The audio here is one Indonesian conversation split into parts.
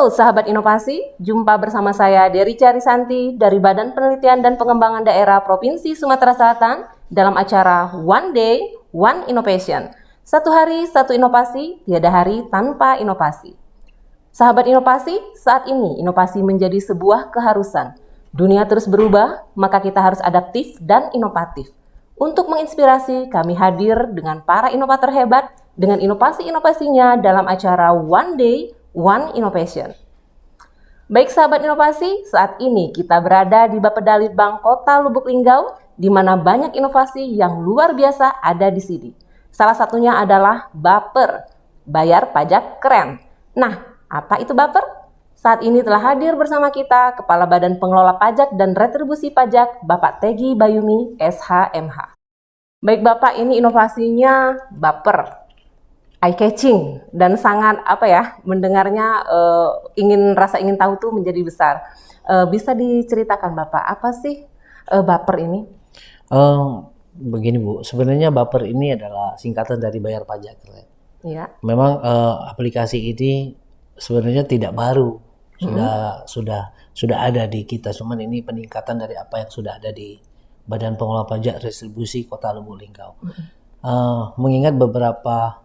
Halo sahabat inovasi, jumpa bersama saya Derica Risanti dari Badan Penelitian dan Pengembangan Daerah Provinsi Sumatera Selatan dalam acara One Day, One Innovation. Satu hari, satu inovasi, tiada hari tanpa inovasi. Sahabat inovasi, saat ini inovasi menjadi sebuah keharusan. Dunia terus berubah, maka kita harus adaptif dan inovatif. Untuk menginspirasi, kami hadir dengan para inovator hebat dengan inovasi-inovasinya dalam acara One Day, One Innovation. Baik sahabat inovasi, saat ini kita berada di Bapedalitbang Kota Lubuk Linggau, di mana banyak inovasi yang luar biasa ada di sini. Salah satunya adalah Baper, bayar pajak keren. Nah, apa itu Baper? Saat ini telah hadir bersama kita Kepala Badan Pengelola Pajak dan Retribusi Pajak, Bapak Tegi Bayumi, SHMH. Baik Bapak, ini inovasinya Baper. Eye-catching dan sangat mendengarnya rasa ingin tahu tuh menjadi besar. Bisa diceritakan Bapak, apa sih Baper ini? Begini Bu, sebenarnya Baper ini adalah singkatan dari bayar pajak. Iya. Memang aplikasi ini sebenarnya tidak baru, sudah ada di kita. Cuman ini peningkatan dari apa yang sudah ada di Badan Pengelola Pajak Retribusi Kota Lubuk Linggau. Mengingat beberapa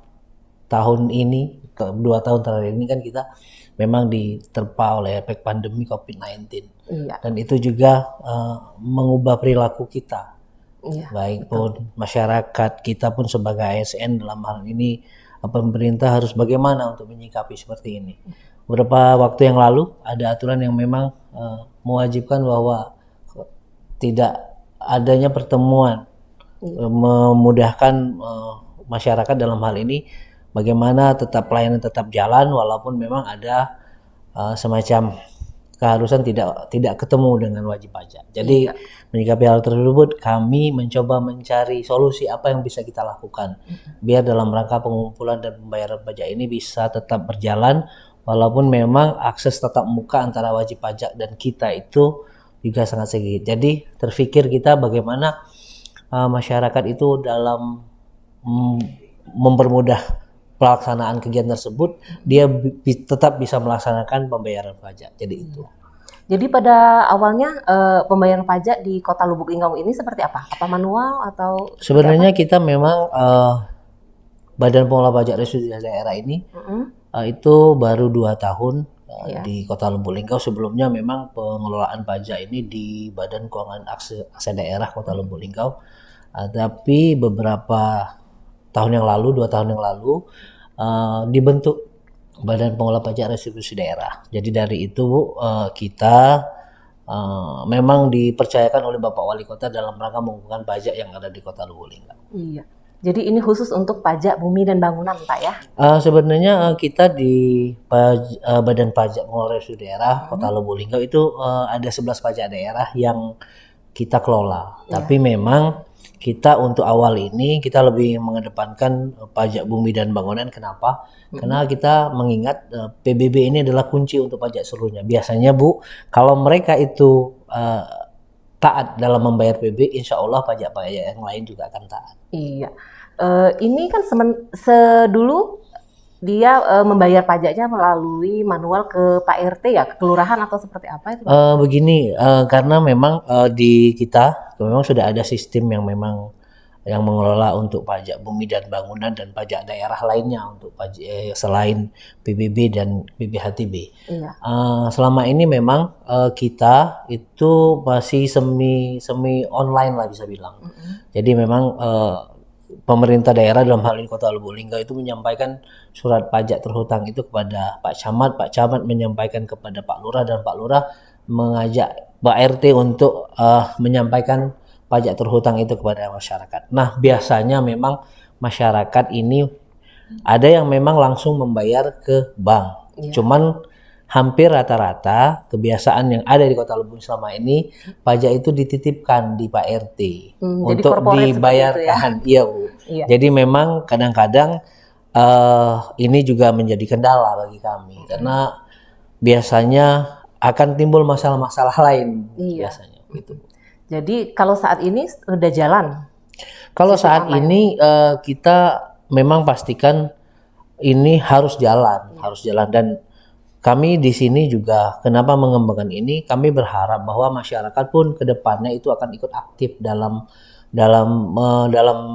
tahun ini, 2 tahun terakhir ini kan kita memang diterpa oleh efek pandemi COVID-19. Iya. Dan itu juga mengubah perilaku kita. Iya, Baik pun masyarakat, kita pun sebagai ASN dalam hal ini, pemerintah harus bagaimana untuk menyikapi seperti ini. Beberapa waktu yang lalu ada aturan yang memang mewajibkan bahwa tidak adanya pertemuan, memudahkan masyarakat dalam hal ini bagaimana tetap pelayanan tetap jalan walaupun memang ada semacam keharusan tidak ketemu dengan wajib pajak. Jadi menyikapi hal tersebut kami mencoba mencari solusi apa yang bisa kita lakukan biar dalam rangka pengumpulan dan pembayaran pajak ini bisa tetap berjalan walaupun memang akses tatap muka antara wajib pajak dan kita itu juga sangat sedikit. Jadi terpikir kita bagaimana masyarakat itu dalam mempermudah pelaksanaan kegiatan tersebut, dia tetap bisa melaksanakan pembayaran pajak. Jadi itu. Jadi pada awalnya pembayaran pajak di Kota Lubuk Linggau ini seperti apa? Apa manual atau? Sebenarnya kita memang Badan Pengelola Pajak Retribusi Daerah ini itu baru 2 tahun di Kota Lubuk Linggau. Sebelumnya memang pengelolaan pajak ini di Badan Keuangan Aset Daerah Kota Lubuk Linggau. Tapi beberapa tahun yang lalu, 2 tahun yang lalu dibentuk Badan Pengelola Pajak Retribusi Daerah. Jadi dari itu kita memang dipercayakan oleh Bapak Wali Kota dalam rangka mengumpulkan pajak yang ada di Kota Lubuk Linggau. Iya. Jadi ini khusus untuk pajak bumi dan bangunan, Pak ya? Sebenarnya kita di Badan Pajak Pengelola Retribusi Daerah Kota Lubuk Linggau itu ada 11 pajak daerah yang kita kelola. Tapi memang kita untuk awal ini kita lebih mengedepankan pajak bumi dan bangunan. Kenapa? Karena kita mengingat PBB ini adalah kunci untuk pajak seluruhnya. Biasanya Bu, kalau mereka itu taat dalam membayar PBB, insya Allah pajak-pajak yang lain juga akan taat. Iya. Ini kan dulu dia membayar pajaknya melalui manual ke Pak RT ya, ke kelurahan atau seperti apa itu? Begini, karena memang di kita memang sudah ada sistem yang memang yang mengelola untuk pajak bumi dan bangunan dan pajak daerah lainnya untuk pajak selain PBB dan BPHTB. Iya. Selama ini memang kita itu masih semi online lah bisa bilang. Jadi memang pemerintah daerah dalam hal ini Kota Lubuk Linggau itu menyampaikan surat pajak terhutang itu kepada Pak Camat menyampaikan kepada Pak Lurah, dan Pak Lurah mengajak Pak RT untuk menyampaikan pajak terhutang itu kepada masyarakat. Nah, biasanya memang masyarakat ini ada yang memang langsung membayar ke bank. Cuman hampir rata-rata kebiasaan yang ada di Kota Lubuk selama ini pajak itu dititipkan di Pak RT untuk dibayarkan. Iya Bu. Iya. Jadi memang kadang-kadang ini juga menjadi kendala bagi kami karena biasanya akan timbul masalah-masalah lain biasanya gitu. Jadi kalau saat ini sudah jalan? Kalau saat ini kita memang pastikan ini harus jalan dan kami di sini juga kenapa mengembangkan ini, kami berharap bahwa masyarakat pun ke depannya itu akan ikut aktif dalam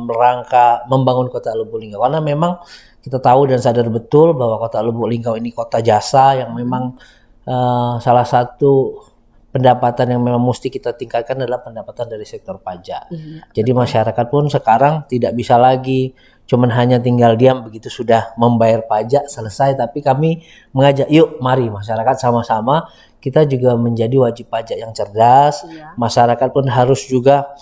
rangka membangun Kota Lubuk Linggau, karena memang kita tahu dan sadar betul bahwa Kota Lubuk Linggau ini kota jasa yang memang salah satu pendapatan yang memang mesti kita tingkatkan adalah pendapatan dari sektor pajak. Jadi masyarakat pun sekarang tidak bisa lagi cuman hanya tinggal diam begitu sudah membayar pajak selesai, tapi kami mengajak, yuk mari masyarakat sama-sama kita juga menjadi wajib pajak yang cerdas. Masyarakat pun harus juga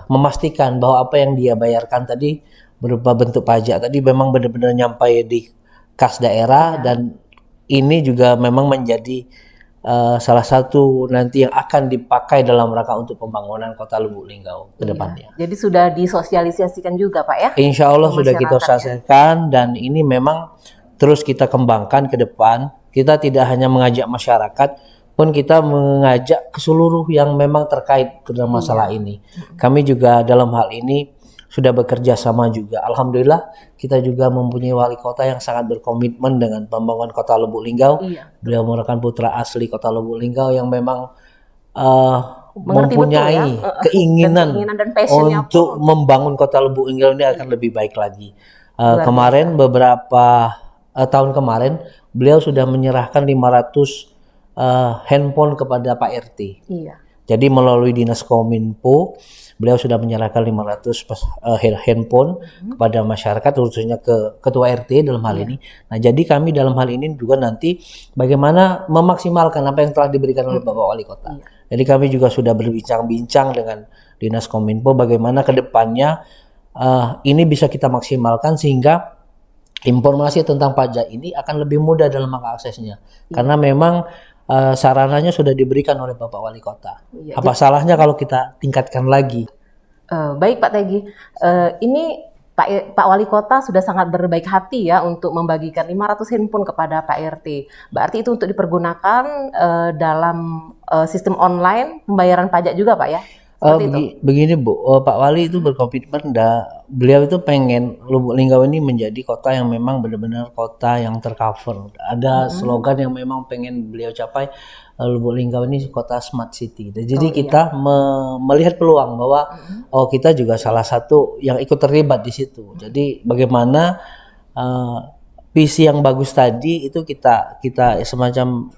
memastikan bahwa apa yang dia bayarkan tadi berupa bentuk pajak tadi memang benar-benar nyampai di kas daerah, dan ini juga memang menjadi salah satu nanti yang akan dipakai dalam rangka untuk pembangunan Kota Lubuk Linggau ke depannya. Jadi sudah disosialisasikan juga Pak ya? Insya Allah sudah kita sosialisasikan, dan ini memang terus kita kembangkan ke depan. Kita tidak hanya mengajak masyarakat, pun kita mengajak ke seluruh yang memang terkait dengan masalah ini. Kami juga dalam hal ini sudah bekerja sama juga. Alhamdulillah kita juga mempunyai wali kota yang sangat berkomitmen dengan pembangunan Kota Lubuk Linggau. Beliau merupakan putra asli Kota Lubuk Linggau yang memang mempunyai keinginan dan passionnya untuk membangun Kota Lubuk Linggau ini akan lebih baik lagi. Kemarin beberapa tahun kemarin beliau sudah menyerahkan 500 handphone kepada Pak RT. Jadi melalui Dinas Kominfo beliau sudah menyerahkan 500 handphone kepada masyarakat, khususnya ke ketua RT dalam hal ini. Nah, jadi kami dalam hal ini juga nanti bagaimana memaksimalkan apa yang telah diberikan oleh Bapak Wali Kota. Jadi kami juga sudah berbincang-bincang dengan Dinas Kominfo bagaimana ke depannya ini bisa kita maksimalkan sehingga informasi tentang pajak ini akan lebih mudah dalam mengaksesnya. Karena memang sarananya sudah diberikan oleh Bapak Wali Kota. Apa salahnya kalau kita tingkatkan lagi? Baik Pak Tegi, ini Pak Wali Kota sudah sangat berbaik hati ya untuk membagikan 500 handphone kepada Pak RT. Berarti itu untuk dipergunakan dalam sistem online pembayaran pajak juga Pak ya? Begini Bu, Pak Wali itu berkomitmen, beliau itu pengen Lubuk Linggau ini menjadi kota yang memang benar-benar kota yang tercover. Ada slogan yang memang pengen beliau capai, Lubuk Linggau ini kota smart city. Jadi kita melihat peluang bahwa kita juga salah satu yang ikut terlibat di situ. Jadi bagaimana visi yang bagus tadi itu kita semacam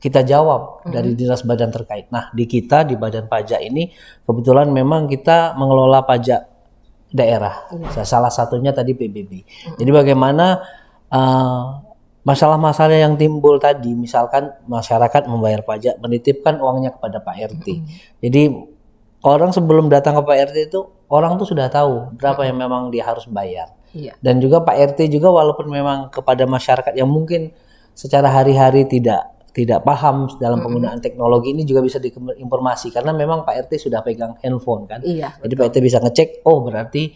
kita jawab dari dinas badan terkait. Nah, di badan pajak ini kebetulan memang kita mengelola pajak daerah. Salah satunya tadi PBB. Jadi bagaimana masalah-masalah yang timbul tadi, misalkan masyarakat membayar pajak, menitipkan uangnya kepada Pak RT. Jadi orang sebelum datang ke Pak RT itu orang tuh sudah tahu berapa yang memang dia harus bayar. Dan juga Pak RT juga walaupun memang kepada masyarakat yang mungkin secara hari-hari tidak paham dalam penggunaan teknologi ini juga bisa diinformasi karena memang Pak RT sudah pegang handphone kan. Jadi Pak RT bisa ngecek, oh berarti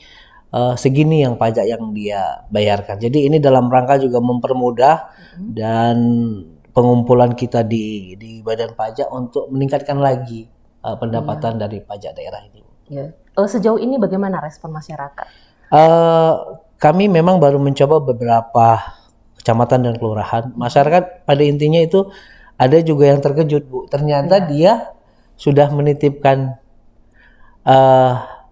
segini yang pajak yang dia bayarkan. Jadi ini dalam rangka juga mempermudah dan pengumpulan kita di badan pajak untuk meningkatkan lagi pendapatan dari pajak daerah ini. Sejauh ini bagaimana respon masyarakat? Kami memang baru mencoba beberapa kecamatan dan kelurahan. Masyarakat pada intinya itu ada juga yang terkejut Bu. Ternyata dia sudah menitipkan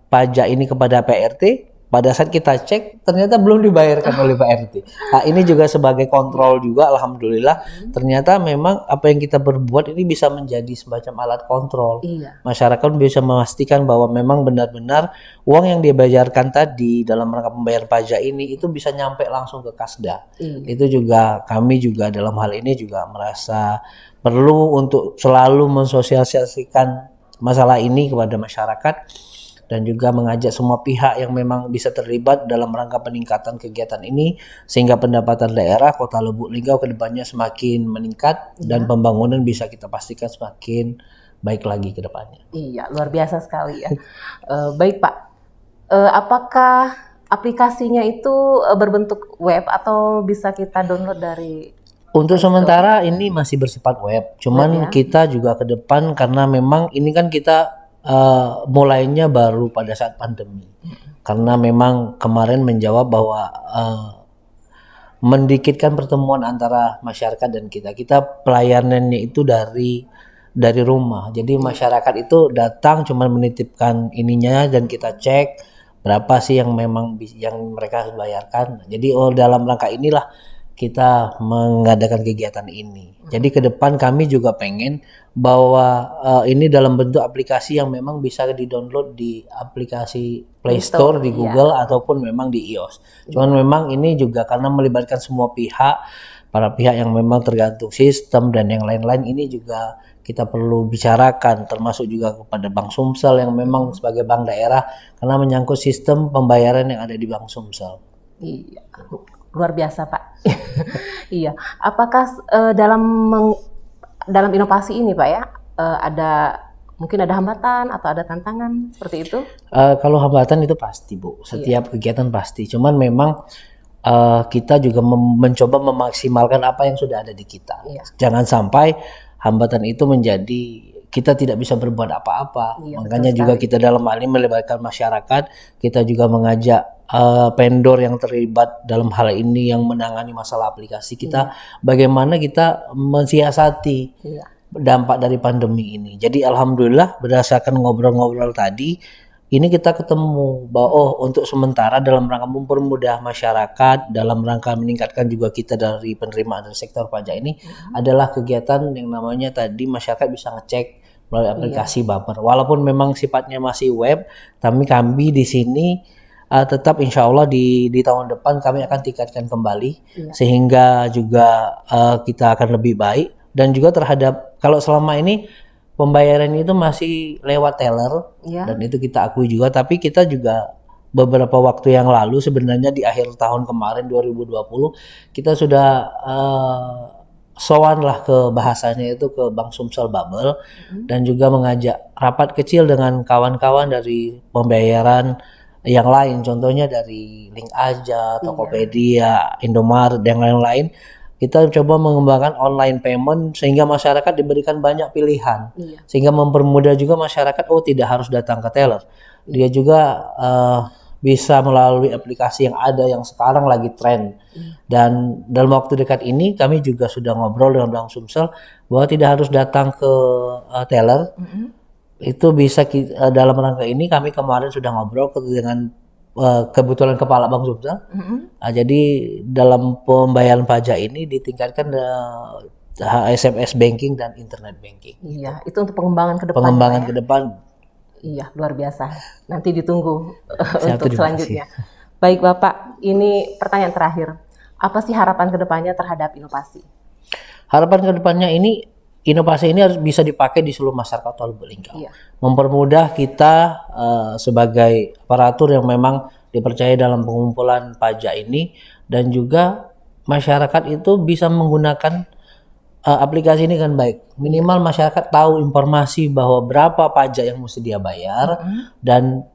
pajak ini kepada Pak RT. Pada saat kita cek ternyata belum dibayarkan oleh Pak RT. Nah, ini juga sebagai kontrol juga, alhamdulillah. Ternyata memang apa yang kita berbuat ini bisa menjadi semacam alat kontrol. Masyarakat bisa memastikan bahwa memang benar-benar uang yang dia bayarkan tadi dalam rangka pembayaran pajak ini itu bisa nyampe langsung ke Kasda. Itu juga kami juga dalam hal ini juga merasa perlu untuk selalu mensosialisasikan masalah ini kepada masyarakat. Dan juga mengajak semua pihak yang memang bisa terlibat dalam rangka peningkatan kegiatan ini sehingga pendapatan daerah Kota Lubuk Linggau ke depannya semakin meningkat dan pembangunan bisa kita pastikan semakin baik lagi ke depannya. Iya, luar biasa sekali ya. Baik Pak, apakah aplikasinya itu berbentuk web atau bisa kita download dari? Untuk sementara ini masih bersifat web, cuman kita juga ke depan karena memang ini kan kita mulainya baru pada saat pandemi, karena memang kemarin menjawab bahwa mendikitkan pertemuan antara masyarakat dan kita. Kita pelayanannya itu dari rumah. Jadi masyarakat itu datang cuma menitipkan ininya dan kita cek berapa sih yang memang yang mereka bayarkan. Jadi dalam rangka inilah kita mengadakan kegiatan ini. Jadi ke depan kami juga pengen bahwa ini dalam bentuk aplikasi yang memang bisa di-download di aplikasi Play Store di Google ataupun memang di iOS. Cuman memang ini juga karena melibatkan semua pihak, para pihak yang memang tergantung sistem dan yang lain-lain, ini juga kita perlu bicarakan, termasuk juga kepada Bank Sumsel yang memang sebagai bank daerah, karena menyangkut sistem pembayaran yang ada di Bank Sumsel. Iya, luar biasa Pak. Iya, apakah dalam inovasi ini Pak ya, mungkin ada hambatan atau ada tantangan seperti itu? Kalau hambatan itu pasti Bu, setiap kegiatan pasti. Cuman memang kita juga mencoba memaksimalkan apa yang sudah ada di kita. Jangan sampai hambatan itu menjadi kita tidak bisa berbuat apa-apa. Makanya juga kita dalam hal ini melibatkan masyarakat, kita juga mengajak vendor yang terlibat dalam hal ini yang menangani masalah aplikasi kita, bagaimana kita mensiasati dampak dari pandemi ini. Jadi alhamdulillah berdasarkan ngobrol-ngobrol tadi, ini kita ketemu bahwa untuk sementara dalam rangka mempermudah masyarakat, dalam rangka meningkatkan juga kita dari penerimaan dari sektor pajak ini adalah kegiatan yang namanya tadi masyarakat bisa ngecek melalui aplikasi Baper. Walaupun memang sifatnya masih web, tapi kami di sini tetap insya Allah di tahun depan kami akan tingkatkan kembali sehingga juga kita akan lebih baik, dan juga terhadap kalau selama ini pembayaran itu masih lewat teller dan itu kita akui juga, tapi kita juga beberapa waktu yang lalu sebenarnya di akhir tahun kemarin 2020 kita sudah sowan lah ke bahasanya itu ke Bank Sumsel Bubble dan juga mengajak rapat kecil dengan kawan-kawan dari pembayaran yang lain, contohnya dari Link Aja, Tokopedia, Indomaret dan lain-lain. Kita coba mengembangkan online payment sehingga masyarakat diberikan banyak pilihan, sehingga mempermudah juga masyarakat tidak harus datang ke teller. Dia juga bisa melalui aplikasi yang ada yang sekarang lagi tren. Dan dalam waktu dekat ini kami juga sudah ngobrol dengan Bank Sumsel bahwa tidak harus datang ke teller. Itu bisa dalam rangka ini kami kemarin sudah ngobrol dengan kebetulan Kepala Bank Sumsel. Jadi dalam pembayaran pajak ini ditingkatkan SMS banking dan internet banking. Iya, itu untuk pengembangan ke depan. Pengembangan ke depan. Iya, luar biasa. Nanti ditunggu untuk selanjutnya. Baik Bapak, ini pertanyaan terakhir. Apa sih harapan ke depannya terhadap inovasi? Harapan ke depannya ini, inovasi ini harus bisa dipakai di seluruh masyarakat Kota Lubuk Linggau. Mempermudah kita sebagai aparatur yang memang dipercaya dalam pengumpulan pajak ini, dan juga masyarakat itu bisa menggunakan aplikasi ini dengan baik. Minimal masyarakat tahu informasi bahwa berapa pajak yang mesti dia bayar dan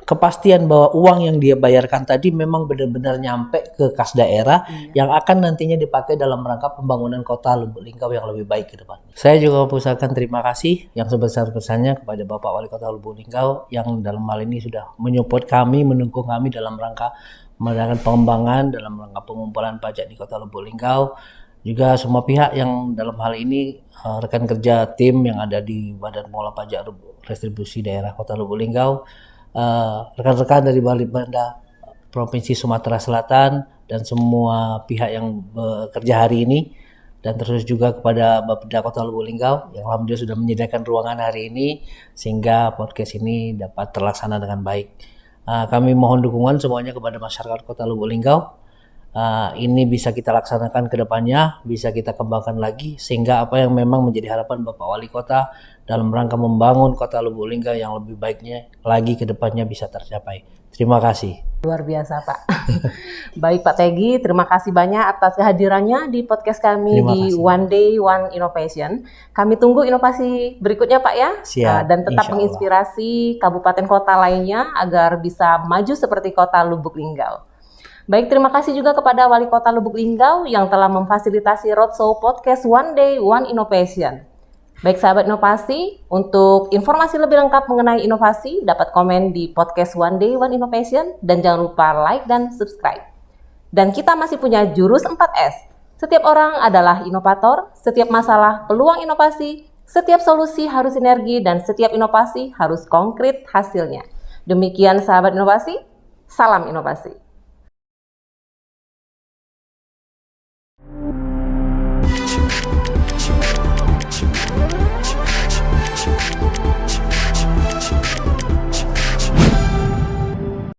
kepastian bahwa uang yang dia bayarkan tadi memang benar-benar nyampe ke kas daerah yang akan nantinya dipakai dalam rangka pembangunan Kota Lubuk Linggau yang lebih baik ke depan. Saya juga mengucapkan terima kasih yang sebesar-besarnya kepada Bapak Wali Kota Lubuk Linggau yang dalam hal ini sudah menyupport kami, mendukung kami dalam rangka melakukan pengembangan dalam rangka pengumpulan pajak di Kota Lubuk Linggau. Juga semua pihak yang dalam hal ini rekan kerja tim yang ada di Badan Pengelola Pajak Restribusi Daerah Kota Lubuk Linggau, rekan-rekan dari Balitbang Provinsi Sumatera Selatan dan semua pihak yang bekerja hari ini, dan terus juga kepada Bapeda Kota Lubuk Linggau yang alhamdulillah sudah menyediakan ruangan hari ini sehingga podcast ini dapat terlaksana dengan baik. Kami mohon dukungan semuanya kepada masyarakat Kota Lubuk Linggau. Ini bisa kita laksanakan ke depannya, bisa kita kembangkan lagi sehingga apa yang memang menjadi harapan Bapak Wali Kota dalam rangka membangun Kota Lubuk Linggau yang lebih baiknya lagi ke depannya bisa tercapai. Terima kasih. Luar biasa Pak. Baik Pak Tegi, terima kasih banyak atas kehadirannya di podcast kami di One Day One Innovation. Kami tunggu inovasi berikutnya Pak ya. Siap, dan tetap menginspirasi kabupaten kota lainnya agar bisa maju seperti Kota Lubuk Linggau. Baik, terima kasih juga kepada Wali Kota Lubuk Linggau yang telah memfasilitasi Roadshow Podcast One Day One Innovation. Baik sahabat inovasi, untuk informasi lebih lengkap mengenai inovasi dapat komen di podcast One Day One Innovation dan jangan lupa like dan subscribe. Dan kita masih punya jurus 4S. Setiap orang adalah inovator, setiap masalah peluang inovasi, setiap solusi harus sinergi, dan setiap inovasi harus konkret hasilnya. Demikian sahabat inovasi, salam inovasi.